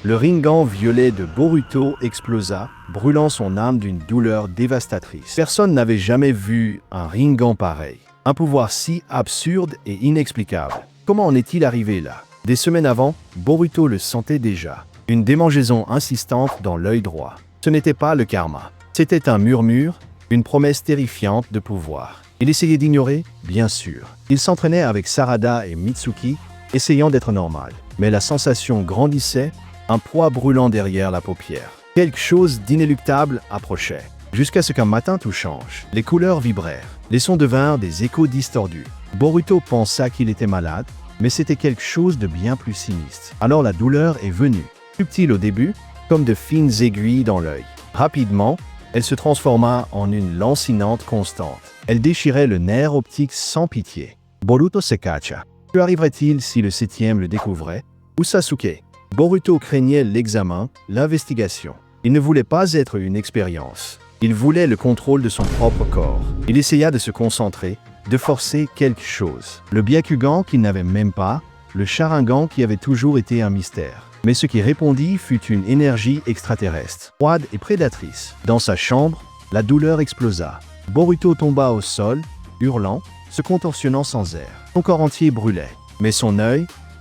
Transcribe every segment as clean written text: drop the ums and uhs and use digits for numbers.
Le Rinnegan violet de Boruto explosa, brûlant son âme d'une douleur dévastatrice. Personne n'avait jamais vu un Rinnegan pareil. Un pouvoir si absurde et inexplicable. Comment en est-il arrivé là? Des semaines avant, Boruto le sentait déjà. Une démangeaison insistante dans l'œil droit. Ce n'était pas le karma. C'était un murmure, une promesse terrifiante de pouvoir. Il essayait d'ignorer, bien sûr. Il s'entraînait avec Sarada et Mitsuki, essayant d'être normal. Mais la sensation grandissait, un poids brûlant derrière la paupière. Quelque chose d'inéluctable approchait. Jusqu'à ce qu'un matin tout change. Les couleurs vibrèrent. Les sons devinrent des échos distordus. Boruto pensa qu'il était malade, mais c'était quelque chose de bien plus sinistre. Alors la douleur est venue. Subtile au début, comme de fines aiguilles dans l'œil. Rapidement, elle se transforma en une lancinante constante. Elle déchirait le nerf optique sans pitié. Boruto se cacha. Que arriverait-il si le 7e le découvrait? Ou Sasuke? Boruto craignait l'examen, l'investigation. Il ne voulait pas être une expérience. Il voulait le contrôle de son propre corps. Il essaya de se concentrer, de forcer quelque chose. Le Byakugan qu'il n'avait même pas, le Sharingan qui avait toujours été un mystère. Mais ce qui répondit fut une énergie extraterrestre, froide et prédatrice. Dans sa chambre, la douleur explosa. Boruto tomba au sol, hurlant, se contorsionnant sans air. Son corps entier brûlait. Mais son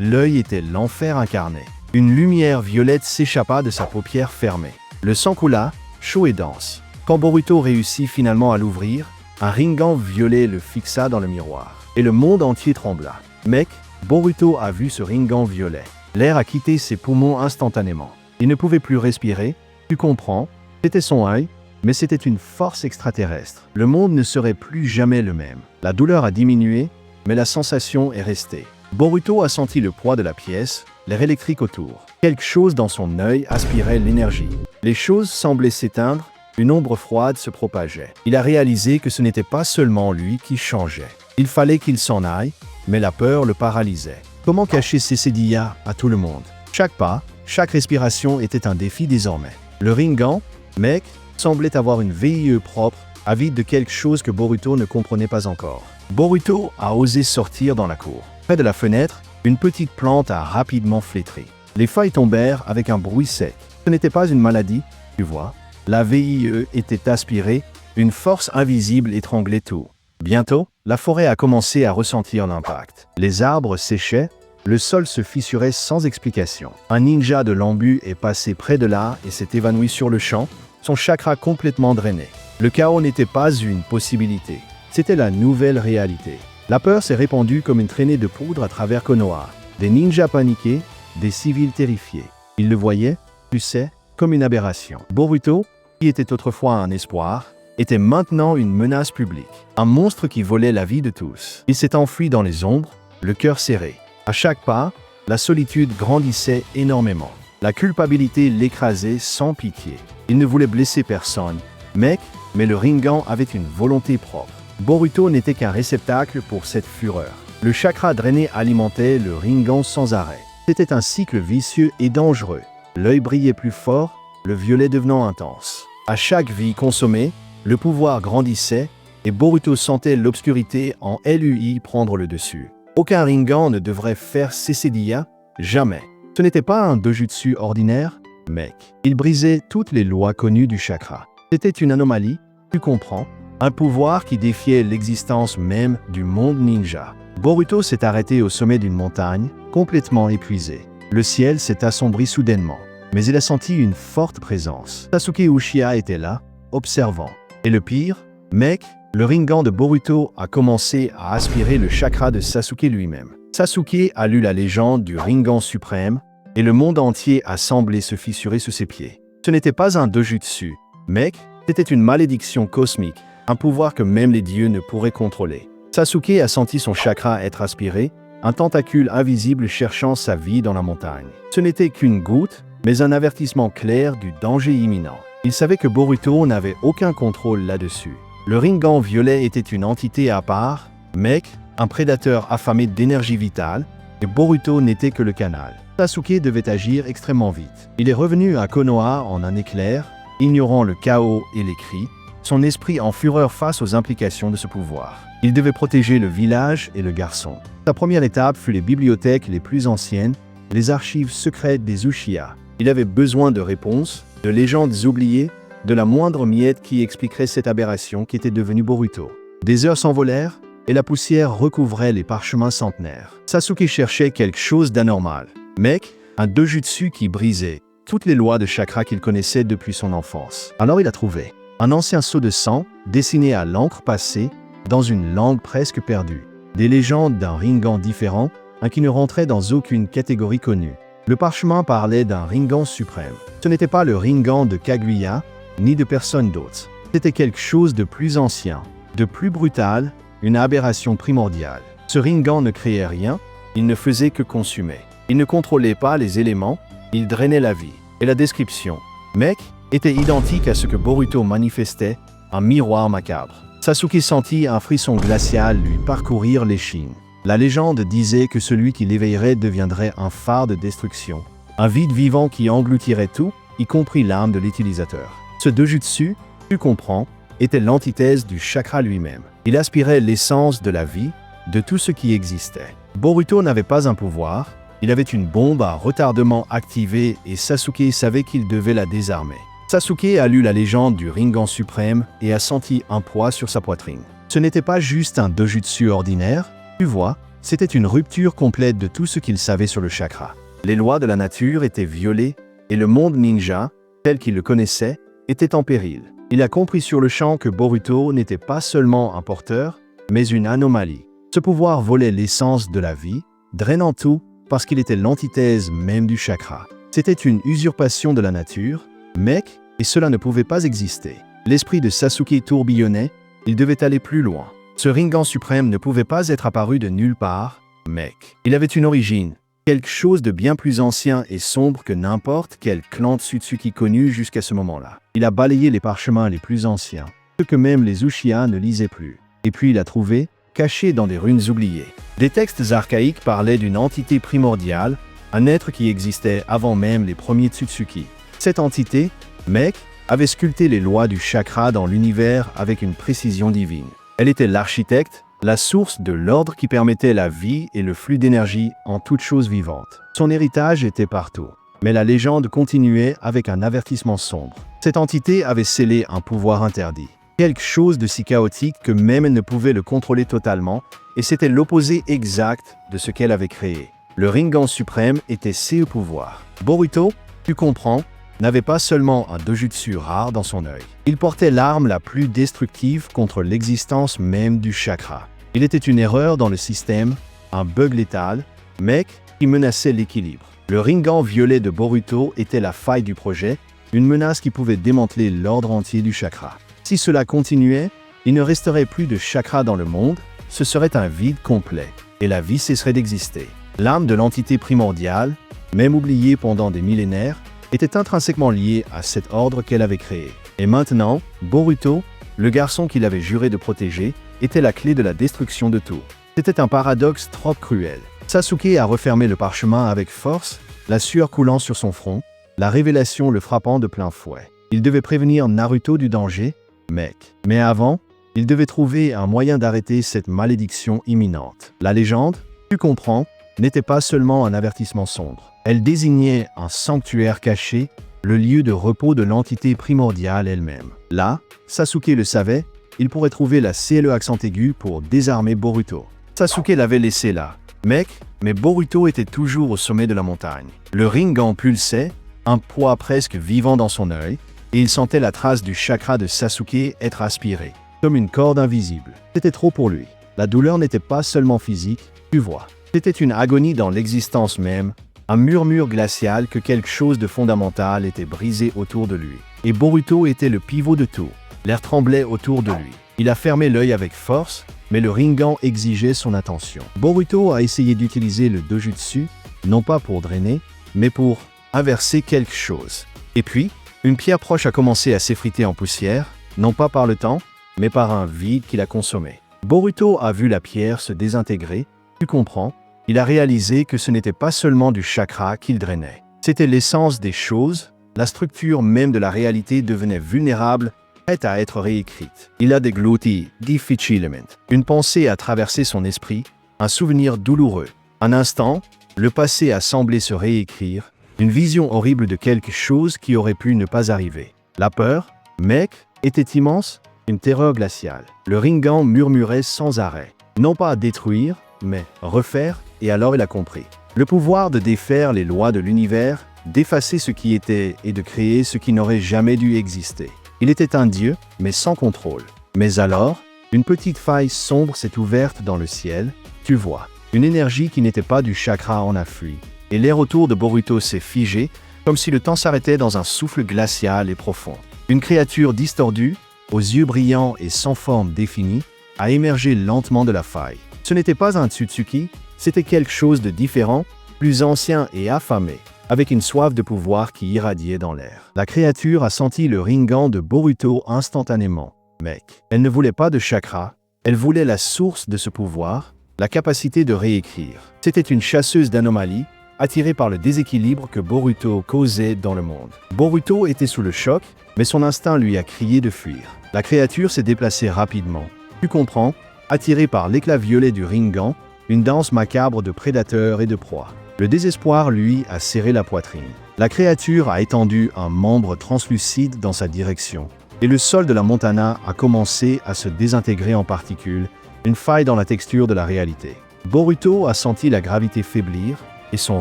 l'œil était l'enfer incarné. Une lumière violette s'échappa de sa paupière fermée. Le sang coula, chaud et dense. Quand Boruto réussit finalement à l'ouvrir, un Rinnegan violet le fixa dans le miroir. Et le monde entier trembla. Mec, Boruto a vu ce Rinnegan violet. L'air a quitté ses poumons instantanément. Il ne pouvait plus respirer. Tu comprends, c'était son œil, mais c'était une force extraterrestre. Le monde ne serait plus jamais le même. La douleur a diminué, mais la sensation est restée. Boruto a senti le poids de la pièce, l'air électrique autour. Quelque chose dans son œil aspirait l'énergie. Les choses semblaient s'éteindre, une ombre froide se propageait. Il a réalisé que ce n'était pas seulement lui qui changeait. Il fallait qu'il s'en aille, mais la peur le paralysait. Comment cacher ses sédillas à tout le monde? Chaque pas, chaque respiration était un défi désormais. Le Rinnegan, mec, semblait avoir une VIE propre, avide de quelque chose que Boruto ne comprenait pas encore. Boruto a osé sortir dans la cour. Près de la fenêtre, une petite plante a rapidement flétri. Les feuilles tombèrent avec un bruit sec. Ce n'était pas une maladie, tu vois. La VIE était aspirée, une force invisible étranglait tout. Bientôt, la forêt a commencé à ressentir l'impact. Les arbres séchaient, le sol se fissurait sans explication. Un ninja de l'embu est passé près de là et s'est évanoui sur le champ, son chakra complètement drainé. Le chaos n'était pas une possibilité, c'était la nouvelle réalité. La peur s'est répandue comme une traînée de poudre à travers Konoha. Des ninjas paniqués, des civils terrifiés. Ils le voyaient, tu sais, comme une aberration. Boruto, qui était autrefois un espoir, était maintenant une menace publique. Un monstre qui volait la vie de tous. Il s'est enfui dans les ombres, le cœur serré. À chaque pas, la solitude grandissait énormément. La culpabilité l'écrasait sans pitié. Il ne voulait blesser personne, mec, mais le Rinnegan avait une volonté propre. Boruto n'était qu'un réceptacle pour cette fureur. Le chakra drainé alimentait le Rinnegan sans arrêt. C'était un cycle vicieux et dangereux. L'œil brillait plus fort, le violet devenant intense. À chaque vie consommée, le pouvoir grandissait et Boruto sentait l'obscurité en lui prendre le dessus. Aucun Rinnegan ne devrait faire Sessediya, jamais. Ce n'était pas un dojutsu ordinaire, mec. Il brisait toutes les lois connues du chakra. C'était une anomalie, tu comprends, un pouvoir qui défiait l'existence même du monde ninja. Boruto s'est arrêté au sommet d'une montagne, complètement épuisé. Le ciel s'est assombri soudainement, mais il a senti une forte présence. Sasuke Uchiha était là, observant. Et le pire, mec, le Rinnegan de Boruto a commencé à aspirer le chakra de Sasuke lui-même. Sasuke a lu la légende du Rinnegan suprême, et le monde entier a semblé se fissurer sous ses pieds. Ce n'était pas un dojutsu, mec, c'était une malédiction cosmique, un pouvoir que même les dieux ne pourraient contrôler. Sasuke a senti son chakra être aspiré, un tentacule invisible cherchant sa vie dans la montagne. Ce n'était qu'une goutte, mais un avertissement clair du danger imminent. Il savait que Boruto n'avait aucun contrôle là-dessus. Le Rinnegan violet était une entité à part, mec, un prédateur affamé d'énergie vitale, et Boruto n'était que le canal. Sasuke devait agir extrêmement vite. Il est revenu à Konoha en un éclair, ignorant le chaos et les cris, son esprit en fureur face aux implications de ce pouvoir. Il devait protéger le village et le garçon. Sa première étape fut les bibliothèques les plus anciennes, les archives secrètes des Uchiha. Il avait besoin de réponses, de légendes oubliées, de la moindre miette qui expliquerait cette aberration qui était devenue Boruto. Des heures s'envolèrent et la poussière recouvrait les parchemins centenaires. Sasuke cherchait quelque chose d'anormal. Mec, un dojutsu qui brisait toutes les lois de chakra qu'il connaissait depuis son enfance. Alors il a trouvé un ancien seau de sang dessiné à l'encre passée dans une langue presque perdue. Des légendes d'un Rinnegan différent, un qui ne rentrait dans aucune catégorie connue. Le parchemin parlait d'un Rinnegan suprême. Ce n'était pas le Rinnegan de Kaguya, ni de personne d'autre. C'était quelque chose de plus ancien, de plus brutal, une aberration primordiale. Ce Rinnegan ne créait rien, il ne faisait que consumer. Il ne contrôlait pas les éléments, il drainait la vie. Et la description, mec, était identique à ce que Boruto manifestait, un miroir macabre. Sasuke sentit un frisson glacial lui parcourir l'échine. La légende disait que celui qui l'éveillerait deviendrait un phare de destruction, un vide vivant qui engloutirait tout, y compris l'âme de l'utilisateur. Ce dojutsu, tu comprends, était l'antithèse du chakra lui-même. Il aspirait l'essence de la vie, de tout ce qui existait. Boruto n'avait pas un pouvoir, il avait une bombe à retardement activée et Sasuke savait qu'il devait la désarmer. Sasuke a lu la légende du Rinnegan suprême et a senti un poids sur sa poitrine. Ce n'était pas juste un dojutsu ordinaire, tu vois, c'était une rupture complète de tout ce qu'il savait sur le chakra. Les lois de la nature étaient violées et le monde ninja, tel qu'il le connaissait, était en péril. Il a compris sur le champ que Boruto n'était pas seulement un porteur, mais une anomalie. Ce pouvoir volait l'essence de la vie, drainant tout parce qu'il était l'antithèse même du chakra. C'était une usurpation de la nature, mec, et cela ne pouvait pas exister. L'esprit de Sasuke tourbillonnait, il devait aller plus loin. Ce Rinnegan suprême ne pouvait pas être apparu de nulle part, mec. Il avait une origine, quelque chose de bien plus ancien et sombre que n'importe quel clan Tsutsuki connu jusqu'à ce moment-là. Il a balayé les parchemins les plus anciens, ceux que même les Uchiha ne lisaient plus. Et puis il a trouvé, caché dans des runes oubliées. Des textes archaïques parlaient d'une entité primordiale, un être qui existait avant même les premiers Tsutsuki. Cette entité, mec, avait sculpté les lois du chakra dans l'univers avec une précision divine. Elle était l'architecte, la source de l'ordre qui permettait la vie et le flux d'énergie en toute chose vivante. Son héritage était partout. Mais la légende continuait avec un avertissement sombre. Cette entité avait scellé un pouvoir interdit. Quelque chose de si chaotique que même elle ne pouvait le contrôler totalement, et c'était l'opposé exact de ce qu'elle avait créé. Le Rinnegan suprême était ce pouvoir. Boruto, tu comprends, n'avait pas seulement un dojutsu rare dans son œil. Il portait l'arme la plus destructive contre l'existence même du chakra. Il était une erreur dans le système, un bug létal, mec, qui menaçait l'équilibre. Le Rinnegan violet de Boruto était la faille du projet, une menace qui pouvait démanteler l'ordre entier du chakra. Si cela continuait, il ne resterait plus de chakra dans le monde, ce serait un vide complet, et la vie cesserait d'exister. L'âme de l'entité primordiale, même oubliée pendant des millénaires, était intrinsèquement liée à cet ordre qu'elle avait créé. Et maintenant, Boruto, le garçon qu'il avait juré de protéger, était la clé de la destruction de tout. C'était un paradoxe trop cruel. Sasuke a refermé le parchemin avec force, la sueur coulant sur son front, la révélation le frappant de plein fouet. Il devait prévenir Naruto du danger, mec. Mais avant, il devait trouver un moyen d'arrêter cette malédiction imminente. La légende, tu comprends, n'était pas seulement un avertissement sombre. Elle désignait un sanctuaire caché, le lieu de repos de l'entité primordiale elle-même. Là, Sasuke le savait, il pourrait trouver la CLE accent aigu pour désarmer Boruto. Sasuke l'avait laissé là. Mec, mais Boruto était toujours au sommet de la montagne. Le Rinnegan pulsait, un poids presque vivant dans son œil, et il sentait la trace du chakra de Sasuke être aspirée, comme une corde invisible. C'était trop pour lui. La douleur n'était pas seulement physique, tu vois. C'était une agonie dans l'existence même, un murmure glacial que quelque chose de fondamental était brisé autour de lui. Et Boruto était le pivot de tout. L'air tremblait autour de lui. Il a fermé l'œil avec force, mais le Rinnegan exigeait son attention. Boruto a essayé d'utiliser le dojutsu, non pas pour drainer, mais pour inverser quelque chose. Et puis, une pierre proche a commencé à s'effriter en poussière, non pas par le temps, mais par un vide qu'il a consommé. Boruto a vu la pierre se désintégrer, tu comprends, il a réalisé que ce n'était pas seulement du chakra qu'il drainait. C'était l'essence des choses, la structure même de la réalité devenait vulnérable, prête à être réécrite. Il a dégluti difficilement. Une pensée a traversé son esprit, un souvenir douloureux. Un instant, le passé a semblé se réécrire, Une vision horrible de quelque chose qui aurait pu ne pas arriver. La peur, mec, était immense, une terreur glaciale. Le Rinnegan murmurait sans arrêt. Non pas à détruire, mais refaire, et alors il a compris. Le pouvoir de défaire les lois de l'univers, d'effacer ce qui était et de créer ce qui n'aurait jamais dû exister. Il était un dieu, mais sans contrôle. Mais alors, une petite faille sombre s'est ouverte dans le ciel, tu vois. Une énergie qui n'était pas du chakra en a fui. Et l'air autour de Boruto s'est figé, comme si le temps s'arrêtait dans un souffle glacial et profond. Une créature distordue, aux yeux brillants et sans forme définie, a émergé lentement de la faille. Ce n'était pas un Tsutsuki, c'était quelque chose de différent, plus ancien et affamé, avec une soif de pouvoir qui irradiait dans l'air. La créature a senti le Rinnegan de Boruto instantanément. Mec, elle ne voulait pas de chakra, elle voulait la source de ce pouvoir, la capacité de réécrire. C'était une chasseuse d'anomalies, attirée par le déséquilibre que Boruto causait dans le monde. Boruto était sous le choc, mais son instinct lui a crié de fuir. La créature s'est déplacée rapidement. Tu comprends, attirée par l'éclat violet du Rinnegan, une danse macabre de prédateurs et de proies. Le désespoir, lui, a serré la poitrine. La créature a étendu un membre translucide dans sa direction, et le sol de la Montana a commencé à se désintégrer en particules, une faille dans la texture de la réalité. Boruto a senti la gravité faiblir, et son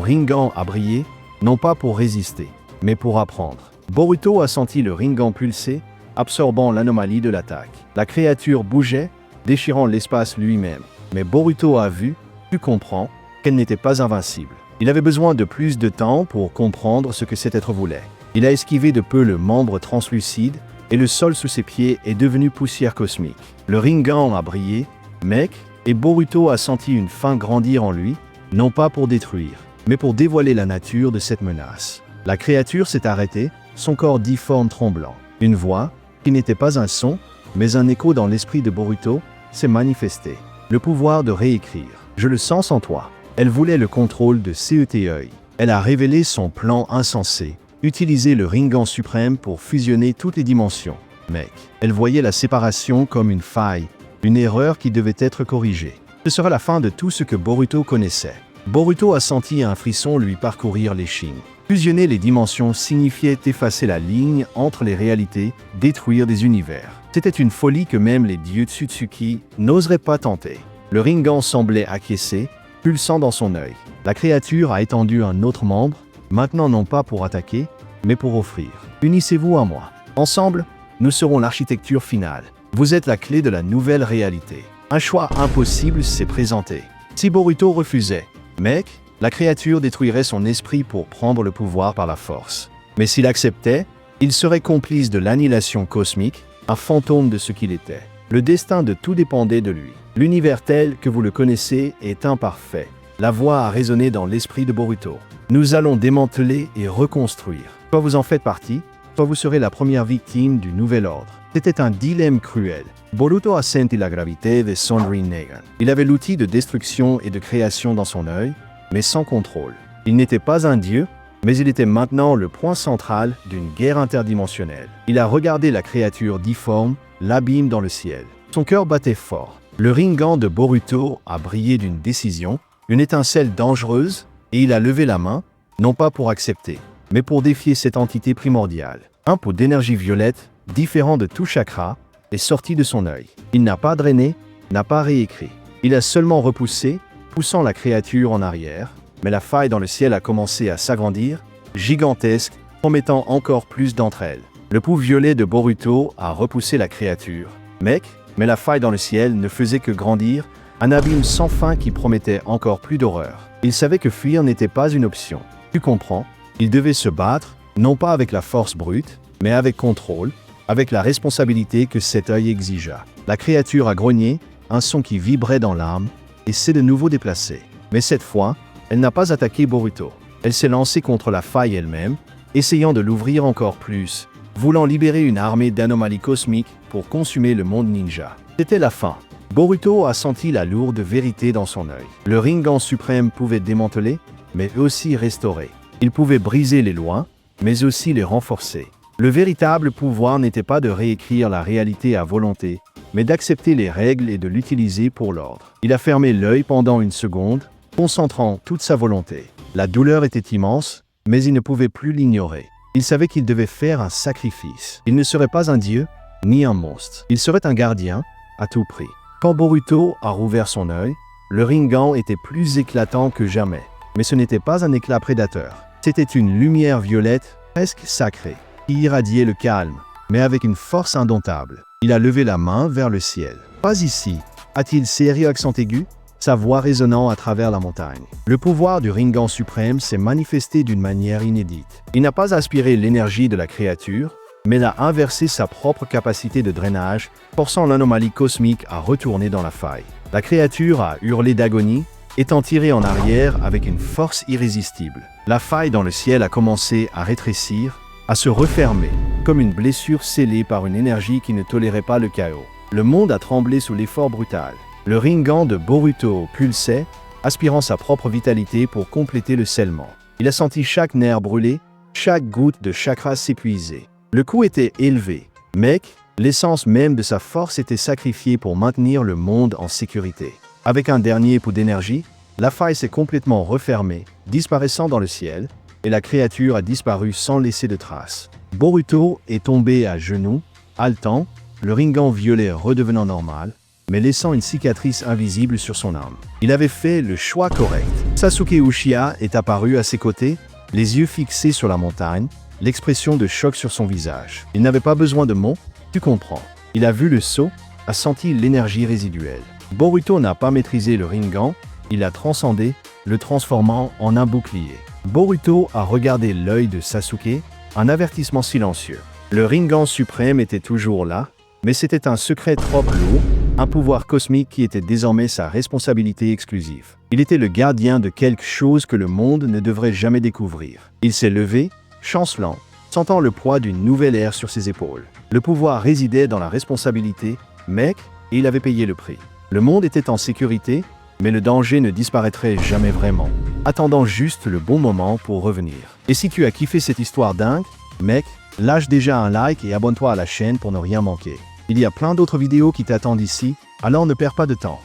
Rinnegan a brillé, non pas pour résister, mais pour apprendre. Boruto a senti le Rinnegan pulser, absorbant l'anomalie de l'attaque. La créature bougeait, déchirant l'espace lui-même. Mais Boruto a vu, tu comprends, qu'elle n'était pas invincible. Il avait besoin de plus de temps pour comprendre ce que cet être voulait. Il a esquivé de peu le membre translucide, et le sol sous ses pieds est devenu poussière cosmique. Le Rinnegan a brillé, mec, et Boruto a senti une faim grandir en lui, non pas pour détruire, mais pour dévoiler la nature de cette menace. La créature s'est arrêtée, son corps difforme tremblant. Une voix, qui n'était pas un son, mais un écho dans l'esprit de Boruto, s'est manifestée. Le pouvoir de réécrire. Je le sens en toi. Elle voulait le contrôle de CETEI. Elle a révélé son plan insensé, utiliser le Rinnegan suprême pour fusionner toutes les dimensions. Mec, elle voyait la séparation comme une faille, une erreur qui devait être corrigée. Ce sera la fin de tout ce que Boruto connaissait. Boruto a senti un frisson lui parcourir l'échine. Fusionner les dimensions signifiait effacer la ligne entre les réalités, détruire des univers. C'était une folie que même les dieux Tsutsuki n'oseraient pas tenter. Le Rinnegan semblait acquiescer, pulsant dans son œil. La créature a étendu un autre membre, maintenant non pas pour attaquer, mais pour offrir. Unissez-vous à moi. Ensemble, nous serons l'architecture finale. Vous êtes la clé de la nouvelle réalité. Un choix impossible s'est présenté. Si Boruto refusait, mec, la créature détruirait son esprit pour prendre le pouvoir par la force. Mais s'il acceptait, il serait complice de l'annihilation cosmique, un fantôme de ce qu'il était. Le destin de tout dépendait de lui. L'univers tel que vous le connaissez est imparfait. La voix a résonné dans l'esprit de Boruto. Nous allons démanteler et reconstruire. Soit vous en faites partie, soit vous serez la première victime du nouvel ordre. C'était un dilemme cruel. Boruto a senti la gravité de son Rinnegan. Il avait l'outil de destruction et de création dans son œil, mais sans contrôle. Il n'était pas un dieu, mais il était maintenant le point central d'une guerre interdimensionnelle. Il a regardé la créature difforme, l'abîme dans le ciel. Son cœur battait fort. Le Rinnegan de Boruto a brillé d'une décision, une étincelle dangereuse, et il a levé la main, non pas pour accepter, mais pour défier cette entité primordiale. Un pot d'énergie violette, différent de tout chakra, est sorti de son œil. Il n'a pas drainé, n'a pas réécrit. Il a seulement repoussé, poussant la créature en arrière, mais la faille dans le ciel a commencé à s'agrandir, gigantesque, promettant encore plus d'entre elles. Le pouls violet de Boruto a repoussé la créature. Mec, mais la faille dans le ciel ne faisait que grandir, un abîme sans fin qui promettait encore plus d'horreur. Il savait que fuir n'était pas une option. Tu comprends? Il devait se battre, non pas avec la force brute, mais avec contrôle, avec la responsabilité que cet œil exigea. La créature a grogné, un son qui vibrait dans l'âme, et s'est de nouveau déplacée. Mais cette fois, elle n'a pas attaqué Boruto. Elle s'est lancée contre la faille elle-même, essayant de l'ouvrir encore plus, voulant libérer une armée d'anomalies cosmiques pour consumer le monde ninja. C'était la fin. Boruto a senti la lourde vérité dans son œil. Le Rinnegan suprême pouvait démanteler, mais aussi restaurer. Il pouvait briser les lois, mais aussi les renforcer. Le véritable pouvoir n'était pas de réécrire la réalité à volonté, mais d'accepter les règles et de l'utiliser pour l'ordre. Il a fermé l'œil pendant une seconde, concentrant toute sa volonté. La douleur était immense, mais il ne pouvait plus l'ignorer. Il savait qu'il devait faire un sacrifice. Il ne serait pas un dieu, ni un monstre. Il serait un gardien, à tout prix. Quand Boruto a rouvert son œil, le Rinnegan était plus éclatant que jamais. Mais ce n'était pas un éclat prédateur. C'était une lumière violette, presque sacrée, qui irradiait le calme, mais avec une force indomptable. Il a levé la main vers le ciel. « Pas ici !» a-t-il serré accent aigu, sa voix résonnant à travers la montagne. Le pouvoir du Rinnegan suprême s'est manifesté d'une manière inédite. Il n'a pas aspiré l'énergie de la créature, mais il a inversé sa propre capacité de drainage, forçant l'anomalie cosmique à retourner dans la faille. La créature a hurlé d'agonie, étant tirée en arrière avec une force irrésistible. La faille dans le ciel a commencé à rétrécir, à se refermer, comme une blessure scellée par une énergie qui ne tolérait pas le chaos. Le monde a tremblé sous l'effort brutal. Le Rinnegan de Boruto pulsait, aspirant sa propre vitalité pour compléter le scellement. Il a senti chaque nerf brûler, chaque goutte de chakra s'épuiser. Le coup était élevé, mais l'essence même de sa force était sacrifiée pour maintenir le monde en sécurité. Avec un dernier coup d'énergie, la faille s'est complètement refermée, disparaissant dans le ciel, et la créature a disparu sans laisser de traces. Boruto est tombé à genoux, haletant, le Rinnegan violet redevenant normal, mais laissant une cicatrice invisible sur son âme. Il avait fait le choix correct. Sasuke Uchiha est apparu à ses côtés, les yeux fixés sur la montagne, l'expression de choc sur son visage. Il n'avait pas besoin de mots, tu comprends. Il a vu le sceau, a senti l'énergie résiduelle. Boruto n'a pas maîtrisé le Rinnegan, il l'a transcendé, le transformant en un bouclier. Boruto a regardé l'œil de Sasuke, un avertissement silencieux. Le Rinnegan suprême était toujours là, mais c'était un secret trop lourd, un pouvoir cosmique qui était désormais sa responsabilité exclusive. Il était le gardien de quelque chose que le monde ne devrait jamais découvrir. Il s'est levé, chancelant, sentant le poids d'une nouvelle ère sur ses épaules. Le pouvoir résidait dans la responsabilité, mais il avait payé le prix. Le monde était en sécurité, mais le danger ne disparaîtrait jamais vraiment, attendant juste le bon moment pour revenir. Et si tu as kiffé cette histoire dingue, mec, lâche déjà un like et abonne-toi à la chaîne pour ne rien manquer. Il y a plein d'autres vidéos qui t'attendent ici, alors ne perds pas de temps.